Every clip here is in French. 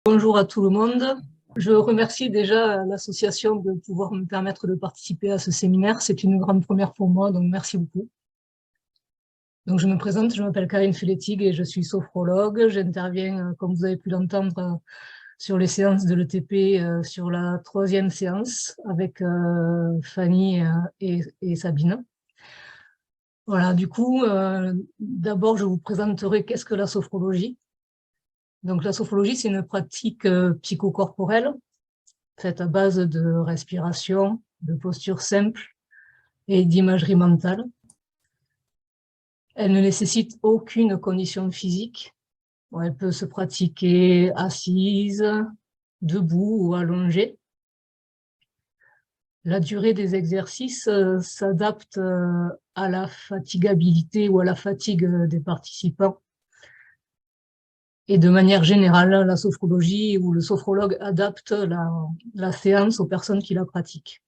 Bonjour à tout le monde. Je remercie déjà l'association de pouvoir me permettre de participer à ce séminaire. C'est une grande première pour moi, donc merci beaucoup. Donc je me présente, je m'appelle Karine Feletig et je suis sophrologue. J'interviens, comme vous avez pu l'entendre, sur les séances de l'ETP, sur la 3e séance avec Fanny et Sabine. Voilà, du coup, d'abord je vous présenterai qu'est-ce que la sophrologie. Donc la sophrologie, c'est une pratique psychocorporelle faite à base de respiration, de posture simple et d'imagerie mentale. Elle ne nécessite aucune condition physique. Elle peut se pratiquer assise, debout ou allongée. La durée des exercices s'adapte à la fatigabilité ou à la fatigue des participants. Et de manière générale, la sophrologie ou le sophrologue adapte la séance aux personnes qui la pratiquent.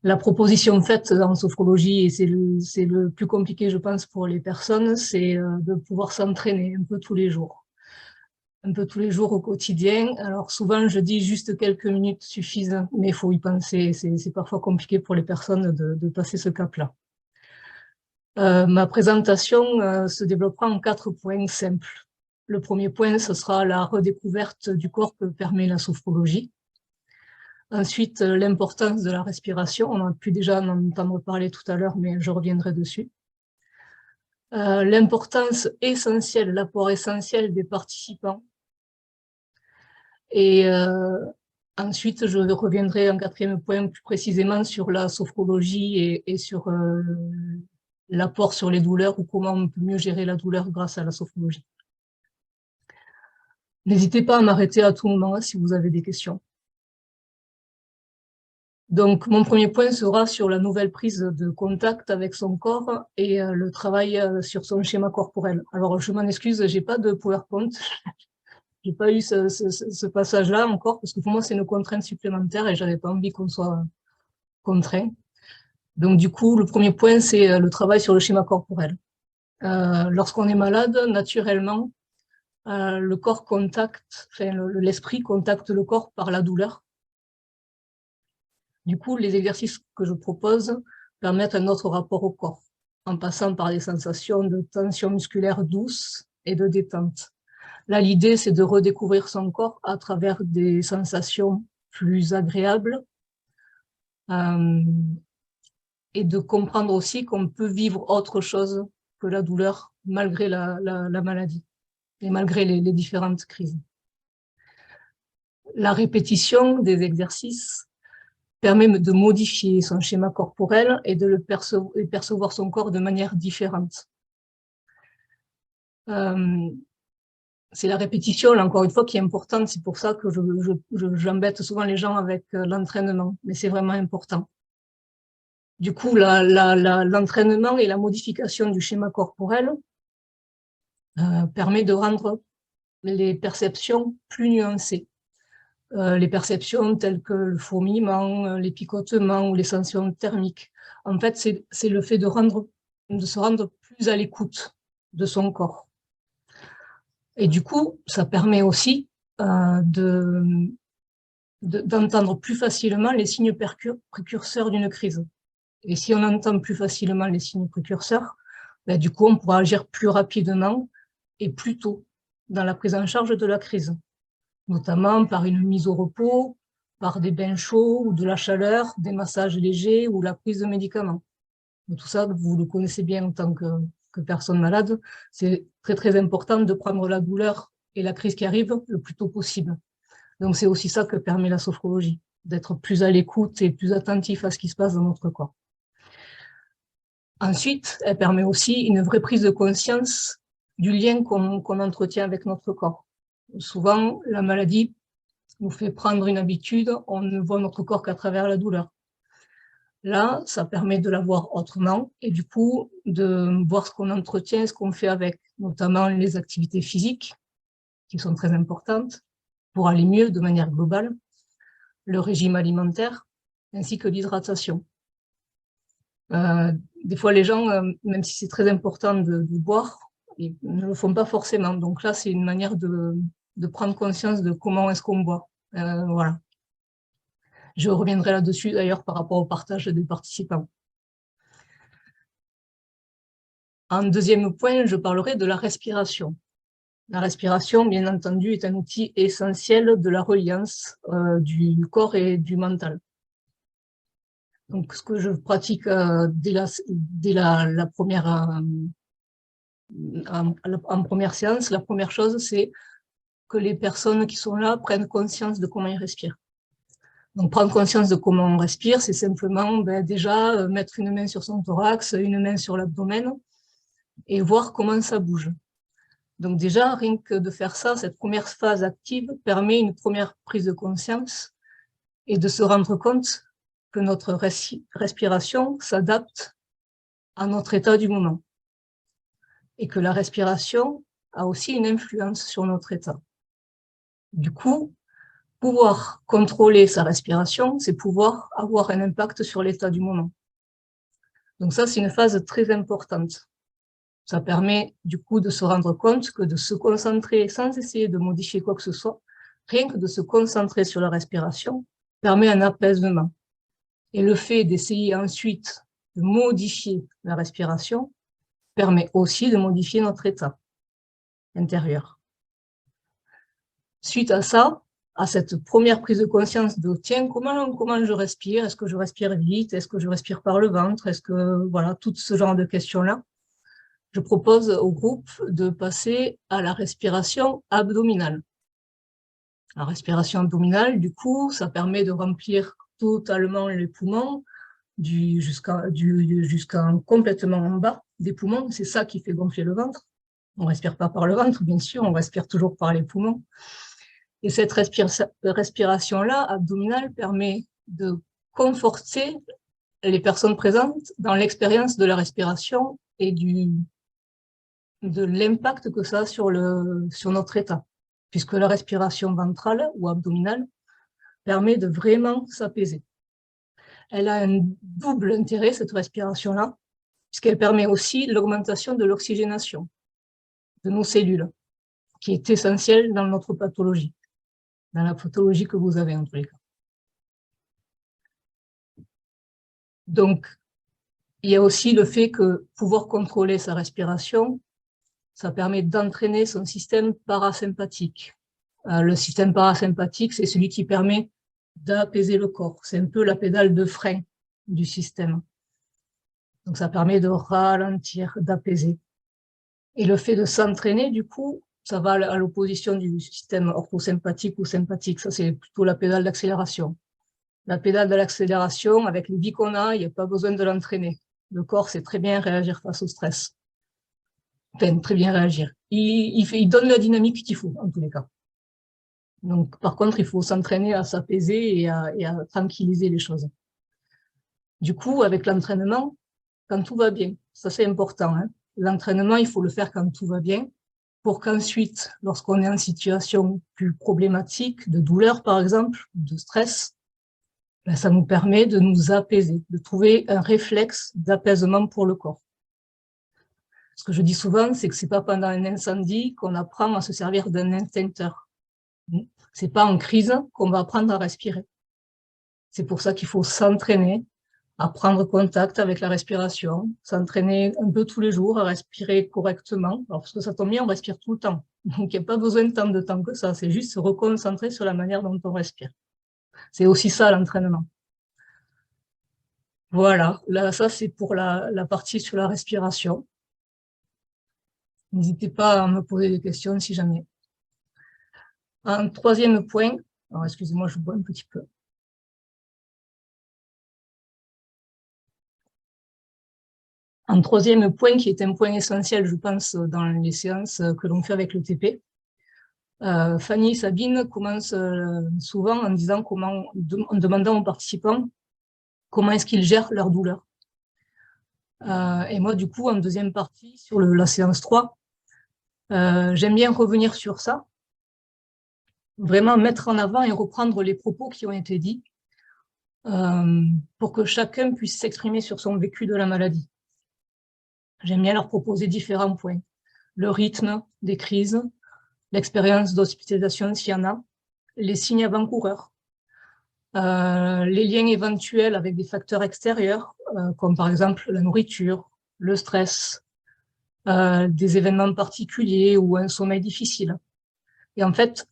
La proposition faite en sophrologie, et c'est le plus compliqué, je pense, pour les personnes, c'est de pouvoir s'entraîner un peu tous les jours. Un peu tous les jours au quotidien. Alors souvent, je dis juste quelques minutes suffisent, mais il faut y penser. C'est parfois compliqué pour les personnes de passer ce cap-là. Ma présentation se développera en 4 points simples. Le premier point, ce sera la redécouverte du corps que permet la sophrologie. Ensuite, l'importance de la respiration. On a pu déjà en entendre parler tout à l'heure, mais je reviendrai dessus. L'importance essentielle, l'apport essentiel des participants. Et ensuite, je reviendrai en 4e point plus précisément sur la sophrologie et sur l'apport sur les douleurs ou comment on peut mieux gérer la douleur grâce à la sophrologie. N'hésitez pas à m'arrêter à tout moment si vous avez des questions. Donc, mon premier point sera sur la nouvelle prise de contact avec son corps et le travail sur son schéma corporel. Alors, je m'en excuse, j'ai pas de PowerPoint. J'ai pas eu ce passage-là encore, parce que pour moi, c'est une contrainte supplémentaire et j'avais pas envie qu'on soit contraint. Donc, du coup, le premier point, c'est le travail sur le schéma corporel. Lorsqu'on est malade, naturellement, le corps contacte, enfin, l'esprit contacte le corps par la douleur. Du coup, les exercices que je propose permettent un autre rapport au corps, en passant par des sensations de tension musculaire douce et de détente. Là, l'idée, c'est de redécouvrir son corps à travers des sensations plus agréables et de comprendre aussi qu'on peut vivre autre chose que la douleur malgré la maladie et malgré les différentes crises. La répétition des exercices permet de modifier son schéma corporel et de percevoir son corps de manière différente. C'est la répétition, là, encore une fois, qui est importante. C'est pour ça que j'embête souvent les gens avec l'entraînement, mais c'est vraiment important. Du coup, l'entraînement et la modification du schéma corporel permet de rendre les perceptions plus nuancées. Les perceptions telles que le fourmillement, les picotements ou les sensations thermiques. En fait, c'est le fait de se rendre plus à l'écoute de son corps. Et du coup, ça permet aussi d'entendre plus facilement les signes précurseurs d'une crise. Et si on entend plus facilement les signes précurseurs, ben, du coup, on pourra agir plus rapidement et plus tôt dans la prise en charge de la crise, notamment par une mise au repos, par des bains chauds ou de la chaleur, des massages légers ou la prise de médicaments. Et tout ça, vous le connaissez bien en tant que personne malade, c'est très très important de prendre la douleur et la crise qui arrive le plus tôt possible. Donc c'est aussi ça que permet la sophrologie, d'être plus à l'écoute et plus attentif à ce qui se passe dans notre corps. Ensuite, elle permet aussi une vraie prise de conscience du lien qu'on entretient avec notre corps. Souvent, la maladie nous fait prendre une habitude, on ne voit notre corps qu'à travers la douleur. Là, ça permet de la voir autrement et du coup, de voir ce qu'on entretient, ce qu'on fait avec, notamment les activités physiques, qui sont très importantes, pour aller mieux de manière globale, le régime alimentaire, ainsi que l'hydratation. Des fois, les gens, même si c'est très important de boire, ils ne le font pas forcément. Donc là, c'est une manière de prendre conscience de comment est-ce qu'on boit. Voilà. Je reviendrai là-dessus d'ailleurs par rapport au partage des participants. En deuxième point, je parlerai de la respiration. La respiration, bien entendu, est un outil essentiel de la reliance du corps et du mental. Donc, ce que je pratique dès la première, en première séance, la première chose, c'est que les personnes qui sont là prennent conscience de comment ils respirent. Donc, prendre conscience de comment on respire, c'est simplement déjà mettre une main sur son thorax, une main sur l'abdomen et voir comment ça bouge. Donc déjà, rien que de faire ça, cette première phase active permet une première prise de conscience et de se rendre compte que notre respiration s'adapte à notre état du moment et que la respiration a aussi une influence sur notre état. Du coup, pouvoir contrôler sa respiration, c'est pouvoir avoir un impact sur l'état du moment. Donc ça, c'est une phase très importante. Ça permet du coup de se rendre compte que de se concentrer sans essayer de modifier quoi que ce soit, rien que de se concentrer sur la respiration, permet un apaisement. Et le fait d'essayer ensuite de modifier la respiration permet aussi de modifier notre état intérieur. Suite à ça, à cette première prise de conscience de tiens, comment je respire? Est-ce que je respire vite? Est-ce que je respire par le ventre? Est-ce que, voilà, tout ce genre de questions-là. Je propose au groupe de passer à la respiration abdominale. La respiration abdominale, du coup, ça permet de remplir totalement les poumons jusqu'à complètement en bas des poumons. C'est ça qui fait gonfler le ventre. On ne respire pas par le ventre, bien sûr, on respire toujours par les poumons. Et cette respiration-là, abdominale, permet de conforter les personnes présentes dans l'expérience de la respiration et de l'impact que ça a sur notre état, puisque la respiration ventrale ou abdominale permet de vraiment s'apaiser. Elle a un double intérêt, cette respiration-là, puisqu'elle permet aussi l'augmentation de l'oxygénation de nos cellules, qui est essentielle dans notre pathologie, dans la pathologie que vous avez en tous les cas. Donc, il y a aussi le fait que pouvoir contrôler sa respiration, ça permet d'entraîner son système parasympathique. Le système parasympathique, c'est celui qui permet d'apaiser le corps. C'est un peu la pédale de frein du système. Donc, ça permet de ralentir, d'apaiser. Et le fait de s'entraîner, du coup, ça va à l'opposition du système orthosympathique ou sympathique. Ça, c'est plutôt la pédale d'accélération. La pédale de l'accélération, avec les vies qu'on a, il n'y a pas besoin de l'entraîner. Le corps sait très bien réagir face au stress. Enfin, très bien réagir. Il donne la dynamique qu'il faut, en tous les cas. Donc, par contre, il faut s'entraîner à s'apaiser et à tranquilliser les choses. Du coup, avec l'entraînement, quand tout va bien, ça c'est important, hein. L'entraînement, il faut le faire quand tout va bien, pour qu'ensuite, lorsqu'on est en situation plus problématique, de douleur par exemple, de stress, ben, ça nous permet de nous apaiser, de trouver un réflexe d'apaisement pour le corps. Ce que je dis souvent, c'est que c'est pas pendant un incendie qu'on apprend à se servir d'un extincteur. C'est pas en crise qu'on va apprendre à respirer. C'est pour ça qu'il faut s'entraîner à prendre contact avec la respiration, s'entraîner un peu tous les jours à respirer correctement. Alors, parce que ça tombe bien, on respire tout le temps. Donc, il n'y a pas besoin de tant de temps que ça. C'est juste se reconcentrer sur la manière dont on respire. C'est aussi ça, l'entraînement. Voilà. Là, ça, c'est pour la partie sur la respiration. N'hésitez pas à me poser des questions si jamais. Un troisième point. Alors, excusez-moi, je bois un petit peu. Un troisième point qui est un point essentiel, je pense, dans les séances que l'on fait avec le TP. Fanny et Sabine commencent souvent en disant en demandant aux participants comment est-ce qu'ils gèrent leur douleur. Et moi, du coup, en deuxième partie, sur la séance 3, j'aime bien revenir sur ça, vraiment mettre en avant et reprendre les propos qui ont été dits pour que chacun puisse s'exprimer sur son vécu de la maladie. J'aime bien leur proposer différents points. Le rythme des crises, l'expérience d'hospitalisation s'il y en a, les signes avant-coureurs, les liens éventuels avec des facteurs extérieurs, comme par exemple la nourriture, le stress, des événements particuliers ou un sommeil difficile. Et en fait,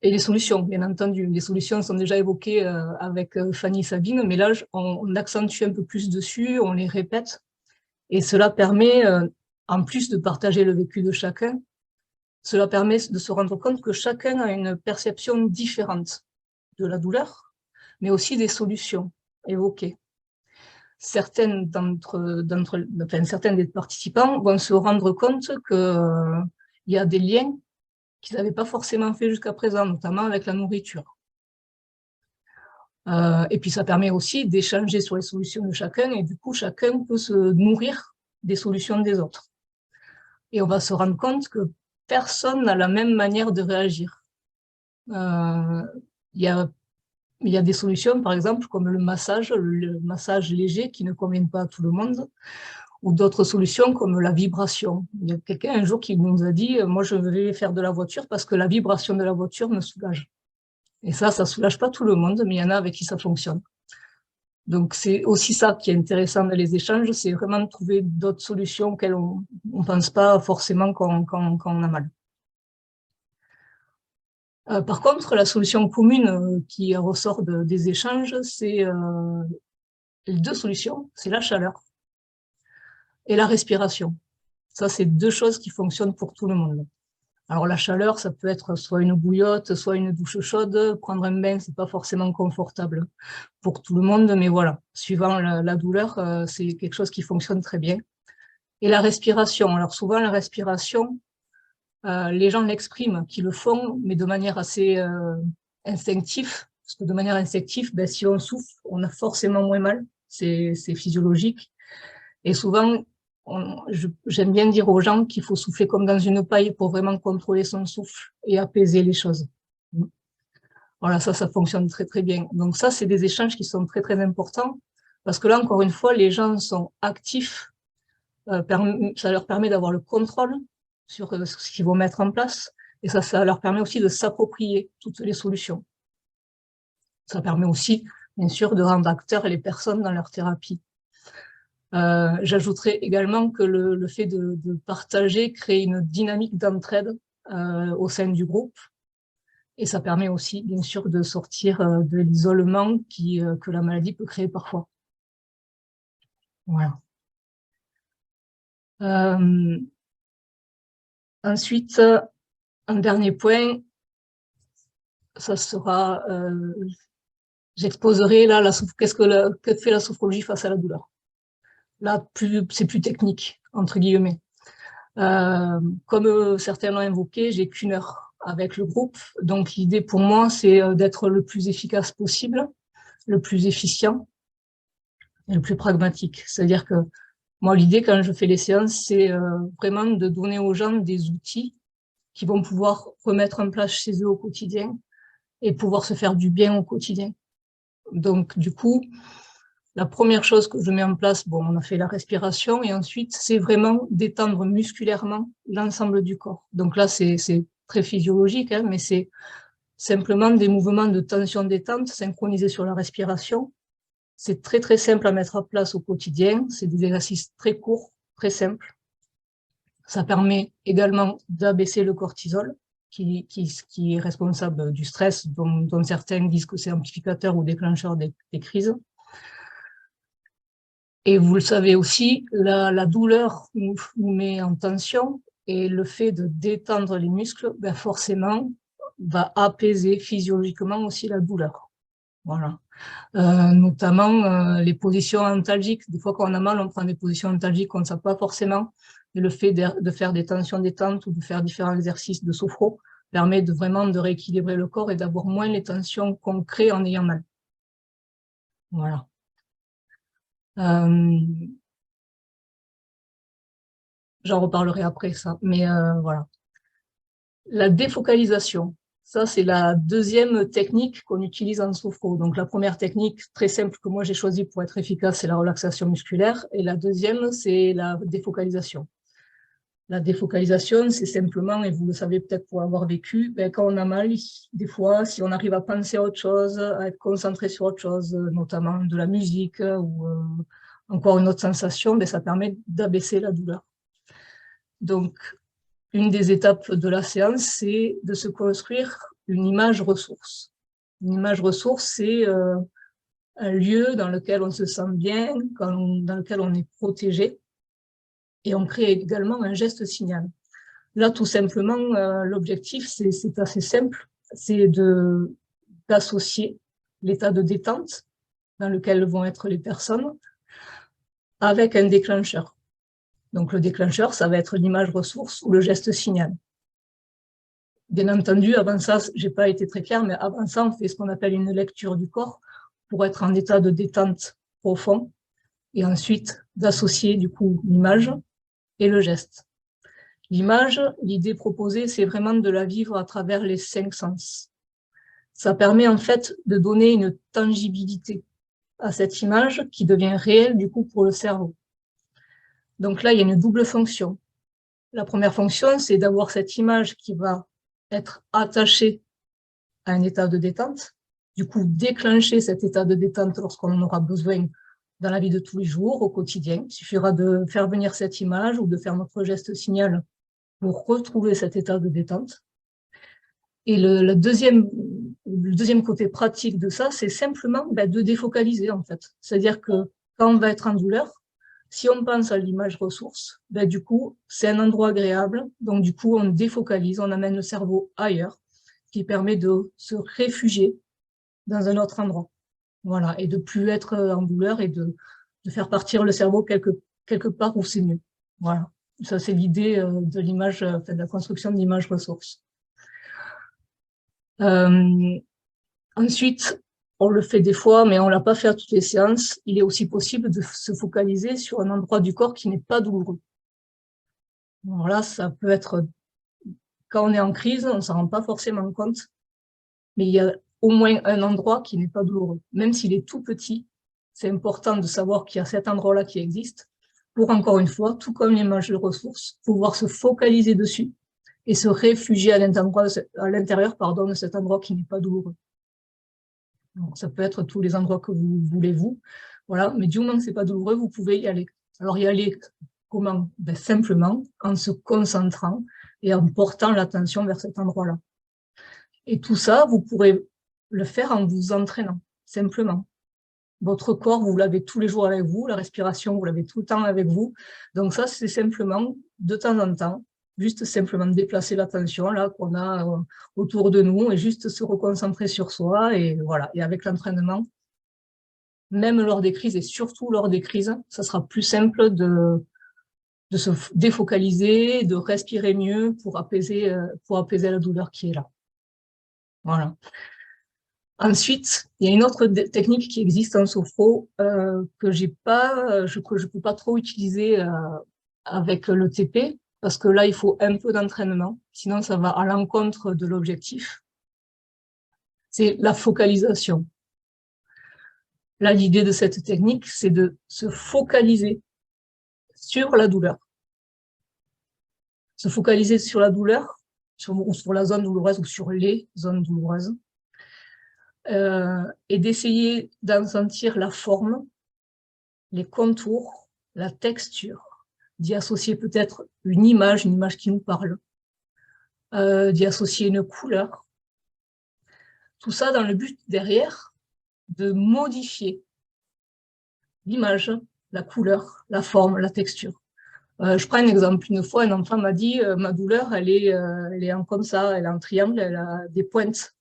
et les solutions, bien entendu, les solutions sont déjà évoquées avec Fanny et Sabine, mais là, on accentue un peu plus dessus, on les répète, et cela permet, en plus de partager le vécu de chacun, cela permet de se rendre compte que chacun a une perception différente de la douleur, mais aussi des solutions évoquées. Certains des participants vont se rendre compte qu'il y a des liens qu'ils n'avaient pas forcément fait jusqu'à présent, notamment avec la nourriture. Et puis ça permet aussi d'échanger sur les solutions de chacun, et du coup chacun peut se nourrir des solutions des autres. Et on va se rendre compte que personne n'a la même manière de réagir. Il y a des solutions, par exemple, comme le massage léger qui ne convient pas à tout le monde, ou d'autres solutions comme la vibration. Il y a quelqu'un un jour qui nous a dit « Moi, je vais faire de la voiture parce que la vibration de la voiture me soulage. » Et ça ne soulage pas tout le monde, mais il y en a avec qui ça fonctionne. Donc, c'est aussi ça qui est intéressant dans les échanges, c'est vraiment de trouver d'autres solutions auxquelles on ne pense pas forcément quand on a mal. Par contre, la solution commune qui ressort des échanges, c'est les deux solutions, c'est la chaleur et la respiration. Ça, c'est deux choses qui fonctionnent pour tout le monde. Alors, la chaleur, ça peut être soit une bouillotte, soit une douche chaude. Prendre un bain, c'est pas forcément confortable pour tout le monde, mais voilà, suivant la douleur, c'est quelque chose qui fonctionne très bien. Et la respiration, alors souvent, la respiration, les gens l'expriment, qu'ils le font, mais de manière assez instinctive, parce que de manière instinctive, ben, si on souffle, on a forcément moins mal, c'est physiologique. Et souvent, j'aime bien dire aux gens qu'il faut souffler comme dans une paille pour vraiment contrôler son souffle et apaiser les choses. Voilà, ça fonctionne très très bien. Donc ça, c'est des échanges qui sont très très importants, parce que là, encore une fois, les gens sont actifs, ça leur permet d'avoir le contrôle sur ce qu'ils vont mettre en place, et ça leur permet aussi de s'approprier toutes les solutions. Ça permet aussi, bien sûr, de rendre acteurs les personnes dans leur thérapie. J'ajouterais également que le fait de partager crée une dynamique d'entraide au sein du groupe, et ça permet aussi, bien sûr, de sortir de l'isolement que la maladie peut créer parfois. Voilà. Ensuite, un dernier point, ça sera, j'exposerai là que fait la sophrologie face à la douleur. Là, c'est plus technique, entre guillemets. Comme certains l'ont invoqué, j'ai qu'1 heure avec le groupe, donc l'idée pour moi, c'est d'être le plus efficace possible, le plus efficient et le plus pragmatique. C'est-à-dire que moi, l'idée quand je fais les séances, c'est vraiment de donner aux gens des outils qui vont pouvoir remettre en place chez eux au quotidien et pouvoir se faire du bien au quotidien. Donc, du coup, la première chose que je mets en place, bon, on a fait la respiration, et ensuite, c'est vraiment d'étendre musculairement l'ensemble du corps. Donc là, c'est très physiologique, hein, mais c'est simplement des mouvements de tension-détente synchronisés sur la respiration. C'est très, très simple à mettre en place au quotidien. C'est des exercices très courts, très simples. Ça permet également d'abaisser le cortisol, qui est responsable du stress, dont certains disent que c'est amplificateur ou déclencheur des crises. Et vous le savez aussi, la douleur nous met en tension, et le fait de détendre les muscles, ben forcément, va apaiser physiologiquement aussi la douleur. Voilà. Notamment les positions antalgiques. Des fois, quand on a mal, on prend des positions antalgiques qu'on ne sait pas forcément. Et le fait de faire des tensions détentes ou de faire différents exercices de sophro permet vraiment de rééquilibrer le corps et d'avoir moins les tensions qu'on crée en ayant mal. Voilà. J'en reparlerai après ça, mais voilà. La défocalisation, ça c'est la deuxième technique qu'on utilise en sophro. Donc la première technique très simple que moi j'ai choisie pour être efficace, c'est la relaxation musculaire, et la deuxième c'est la défocalisation. La défocalisation, c'est simplement, et vous le savez peut-être pour avoir vécu, ben, quand on a mal, des fois, si on arrive à penser à autre chose, à être concentré sur autre chose, notamment de la musique ou encore une autre sensation, ben, ça permet d'abaisser la douleur. Donc, une des étapes de la séance, c'est de se construire une image ressource. Une image ressource, c'est un lieu dans lequel on se sent bien, dans lequel on est protégé, et on crée également un geste signal. Là, tout simplement, l'objectif, c'est assez simple, c'est d'associer l'état de détente dans lequel vont être les personnes avec un déclencheur. Donc, le déclencheur, ça va être l'image ressource ou le geste signal. Bien entendu, avant ça, j'ai pas été très claire, mais avant ça, on fait ce qu'on appelle une lecture du corps pour être en état de détente profond et ensuite d'associer du coup l'image et le geste. L'image, l'idée proposée, c'est vraiment de la vivre à travers les 5 sens. Ça permet en fait de donner une tangibilité à cette image qui devient réelle du coup pour le cerveau. Donc là, il y a une double fonction. La première fonction, c'est d'avoir cette image qui va être attachée à un état de détente, du coup déclencher cet état de détente lorsqu'on en aura besoin dans la vie de tous les jours, au quotidien. Il suffira de faire venir cette image ou de faire notre geste signal pour retrouver cet état de détente. Et le deuxième côté pratique de ça, c'est simplement de défocaliser en fait. C'est-à-dire que quand on va être en douleur, si on pense à l'image ressource, du coup, c'est un endroit agréable, donc du coup, on défocalise, on amène le cerveau ailleurs, qui permet de se réfugier dans un autre endroit. Voilà, et de plus être en douleur et de faire partir le cerveau quelque part où c'est mieux. Voilà, ça c'est l'idée de l'image, de la construction de l'image ressource. Ensuite, on le fait des fois, mais on l'a pas fait à toutes les séances. Il est aussi possible de se focaliser sur un endroit du corps qui n'est pas douloureux. Alors là, ça peut être, quand on est en crise, on s'en rend pas forcément compte, mais il y a au moins un endroit qui n'est pas douloureux. Même s'il est tout petit, c'est important de savoir qu'il y a cet endroit-là qui existe pour, encore une fois, tout comme l'image de ressources, pouvoir se focaliser dessus et se réfugier à l'intérieur de cet endroit qui n'est pas douloureux. Donc, ça peut être tous les endroits que vous voulez, vous. Voilà, mais du moment que c'est pas douloureux, vous pouvez y aller. Alors, y aller comment? Simplement en se concentrant et en portant l'attention vers cet endroit-là. Et tout ça, vous pourrez le faire en vous entraînant, simplement. Votre corps, vous l'avez tous les jours avec vous, la respiration, vous l'avez tout le temps avec vous. Donc ça, c'est simplement, de temps en temps, juste simplement déplacer l'attention là qu'on a autour de nous et juste se reconcentrer sur soi. Et voilà. Et avec l'entraînement, même lors des crises et surtout lors des crises, ça sera plus simple de se défocaliser, de respirer mieux pour apaiser la douleur qui est là. Voilà. Ensuite, il y a une autre technique qui existe en sophro que je peux pas trop utiliser avec le TP parce que là, il faut un peu d'entraînement, sinon ça va à l'encontre de l'objectif. C'est la focalisation. Là, l'idée de cette technique, c'est de se focaliser sur la douleur. Se focaliser sur la douleur, sur la zone douloureuse ou sur les zones douloureuses. Et d'essayer d'en sentir la forme, les contours, la texture, d'y associer peut-être une image qui nous parle, d'y associer une couleur. Tout ça dans le but derrière de modifier l'image, la couleur, la forme, la texture. Je prends un exemple. Une fois, un enfant m'a dit ma douleur, elle est en comme ça, elle est en triangle, elle a des pointes.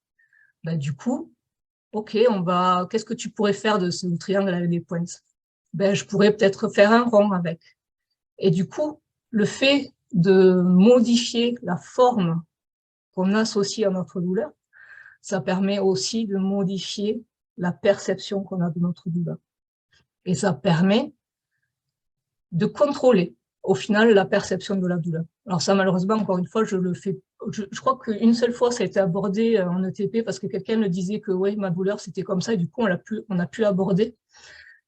Du coup, ok, qu'est-ce que tu pourrais faire de ce triangle avec des pointes? Je pourrais peut-être faire un rond avec. Et du coup, le fait de modifier la forme qu'on associe à notre douleur, ça permet aussi de modifier la perception qu'on a de notre douleur. Et ça permet de contrôler, au final, la perception de la douleur. Alors ça, malheureusement, encore une fois, je le fais. Je crois qu'une seule fois, ça a été abordé en ETP parce que quelqu'un me disait que ouais, ma douleur, c'était comme ça, et du coup, on a pu aborder.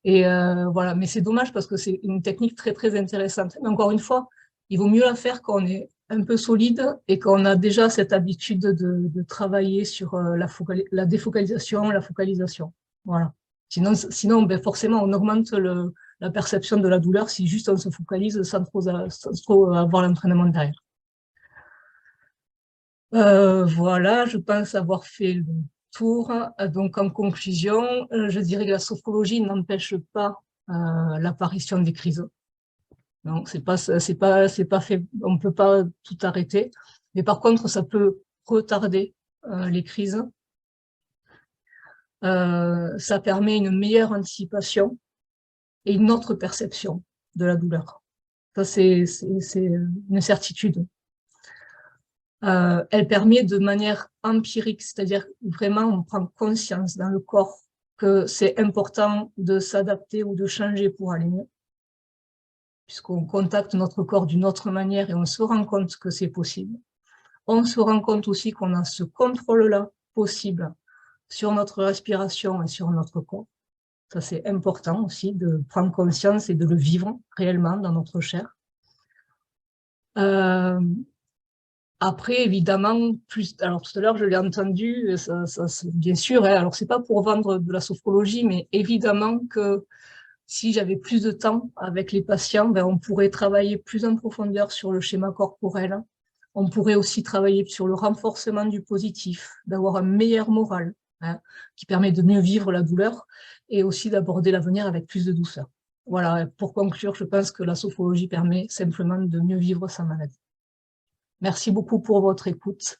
Et voilà, mais c'est dommage parce que c'est une technique très, très intéressante. Mais encore une fois, il vaut mieux la faire quand on est un peu solide et qu'on a déjà cette habitude de travailler sur la défocalisation, la focalisation. Voilà. Sinon ben forcément, on augmente la perception de la douleur si juste on se focalise sans trop avoir l'entraînement derrière. Voilà, je pense avoir fait le tour. Donc, en conclusion, je dirais que la sophrologie n'empêche pas l'apparition des crises. Donc, c'est pas fait, on ne peut pas tout arrêter. Mais par contre, ça peut retarder les crises. Ça permet une meilleure anticipation et une autre perception de la douleur. Ça, c'est une certitude. Elle permet de manière empirique, c'est-à-dire vraiment on prend conscience dans le corps que c'est important de s'adapter ou de changer pour aller mieux, puisqu'on contacte notre corps d'une autre manière et on se rend compte que c'est possible. On se rend compte aussi qu'on a ce contrôle-là possible sur notre respiration et sur notre corps. Ça, c'est important aussi de prendre conscience et de le vivre réellement dans notre chair. Après, évidemment, alors tout à l'heure, je l'ai entendu, bien sûr, hein, alors c'est pas pour vendre de la sophrologie, mais évidemment que si j'avais plus de temps avec les patients, ben, on pourrait travailler plus en profondeur sur le schéma corporel. On pourrait aussi travailler sur le renforcement du positif, d'avoir un meilleur moral, hein, qui permet de mieux vivre la douleur et aussi d'aborder l'avenir avec plus de douceur. Voilà, pour conclure, je pense que la sophrologie permet simplement de mieux vivre sa maladie. Merci beaucoup pour votre écoute.